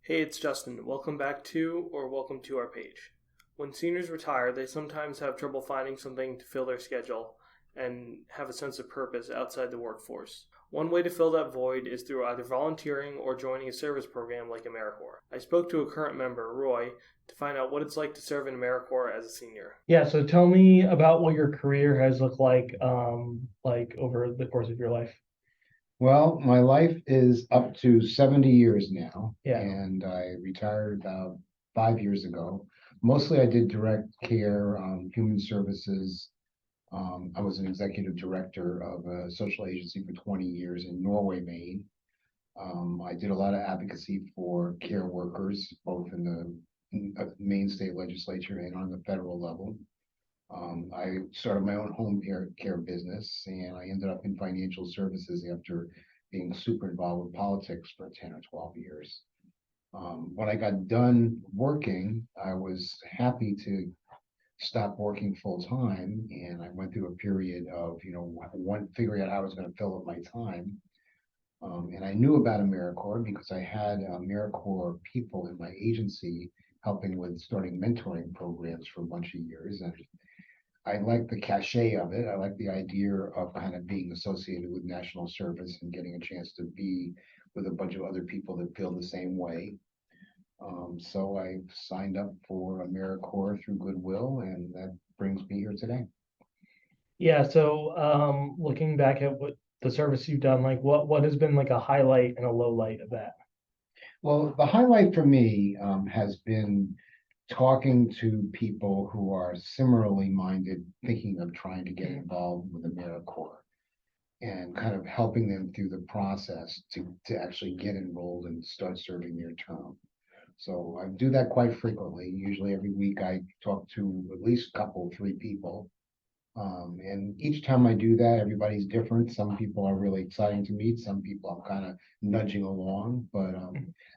Hey, it's Justin. Welcome back to or welcome to our page. When seniors retire, they sometimes have trouble finding something to fill their schedule and have a sense of purpose outside the workforce. One way to fill that void is through either volunteering or joining a service program like AmeriCorps. I spoke to a current member, Roy, to find out what it's like to serve in AmeriCorps as a senior. Yeah, so tell me about what your career has looked like over the course of your life. Well, my life is up to 70 years now, Yeah. and I retired about 5 years ago. Mostly I did direct care, human services. I was an executive director of a social agency for 20 years in Norway, Maine. I did a lot of advocacy for care workers, both in the Maine state legislature and on the federal level. I started my own home care business, and I ended up in financial services after being super involved with politics for 10 or 12 years. When I got done working, I was happy to stop working full time, and I went through a period of, figuring out how I was going to fill up my time. And I knew about AmeriCorps because I had AmeriCorps people in my agency helping with starting mentoring programs for a bunch of years. And I like the cachet of it. I like the idea of kind of being associated with national service and getting a chance to be with a bunch of other people that feel the same way. So I signed up for AmeriCorps through Goodwill, and that brings me here today. Yeah, so looking back at what the service you've done, like what has been like a highlight and a low light of that? Well, the highlight for me has been talking to people who are similarly minded, thinking of trying to get involved with AmeriCorps, and kind of helping them through the process to actually get enrolled and start serving their term. So I do that quite frequently. Usually every week I talk to at least a couple, three people. And each time I do that, everybody's different. Some people are really exciting to meet. Some people I'm kind of nudging along. But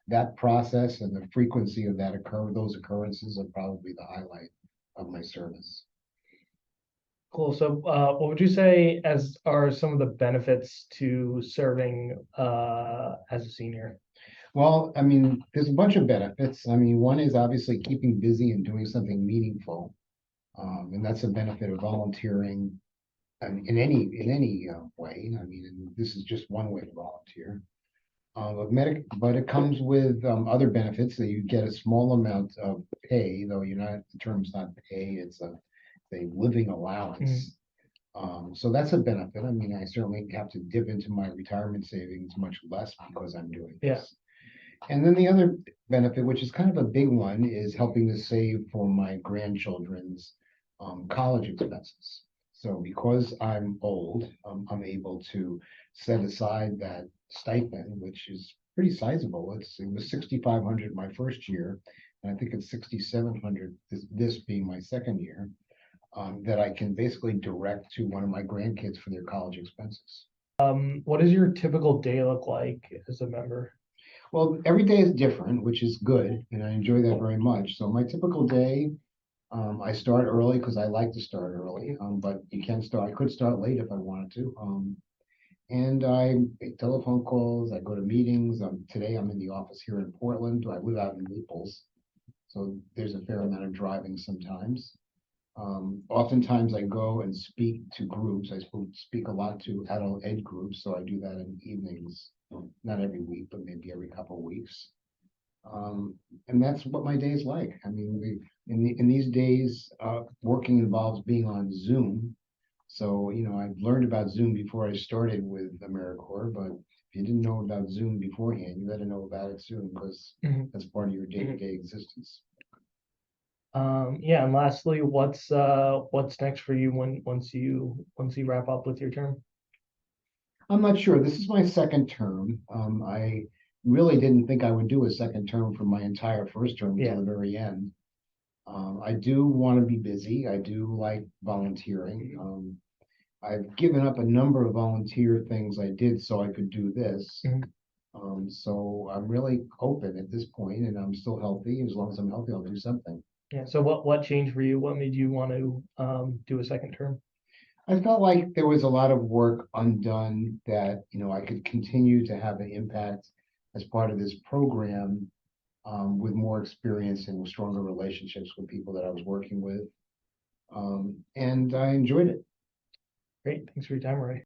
that process and the frequency of those occurrences are probably the highlight of my service. Cool. So what would you say as are some of the benefits to serving as a senior? Well, I mean, there's a bunch of benefits. I mean, one is obviously keeping busy and doing something meaningful. And that's a benefit of volunteering in any way. I mean, and this is just one way to volunteer. But it comes with other benefits that you get a small amount of pay, though the term's not pay, it's a living allowance. So that's a benefit. I mean, I certainly have to dip into my retirement savings much less because I'm doing Yeah. this. And then the other benefit, which is kind of a big one, is helping to save for my grandchildren's college expenses. So because I'm old, I'm able to set aside that stipend, which is pretty sizable. It was 6,500 my first year, and I think it's 6,700 this being my second year, that I can basically direct to one of my grandkids for their college expenses. What does your typical day look like as a member? Well, every day is different, which is good, and I enjoy that very much. So my typical day, I start early because I like to start early, but I could start late if I wanted to. And I make telephone calls, I go to meetings. Today I'm in the office here in Portland. I live out in Naples, so there's a fair amount of driving sometimes. Oftentimes I go and speak to groups. I speak a lot to adult ed groups, so I do that in evenings, not every week, but maybe every couple of weeks. And that's what my day is like. I mean, in these days, working involves being on Zoom. So, I've learned about Zoom before I started with AmeriCorps, but if you didn't know about Zoom beforehand, you got to know about it soon because that's part of your day-to-day existence. Yeah, and lastly, what's next for you once you wrap up with your term? I'm not sure. This is my second term. I really didn't think I would do a second term for my entire first term Yeah. until the very end. I do want to be busy. I do like volunteering. I've given up a number of volunteer things I did so I could do this. So I'm really open at this point, and I'm still healthy. As long as I'm healthy, I'll do something. Yeah. So what changed for you? What made you want to do a second term? I felt like there was a lot of work undone that, I could continue to have an impact as part of this program, with more experience and stronger relationships with people that I was working with. And I enjoyed it. Great. Thanks for your time, Roy.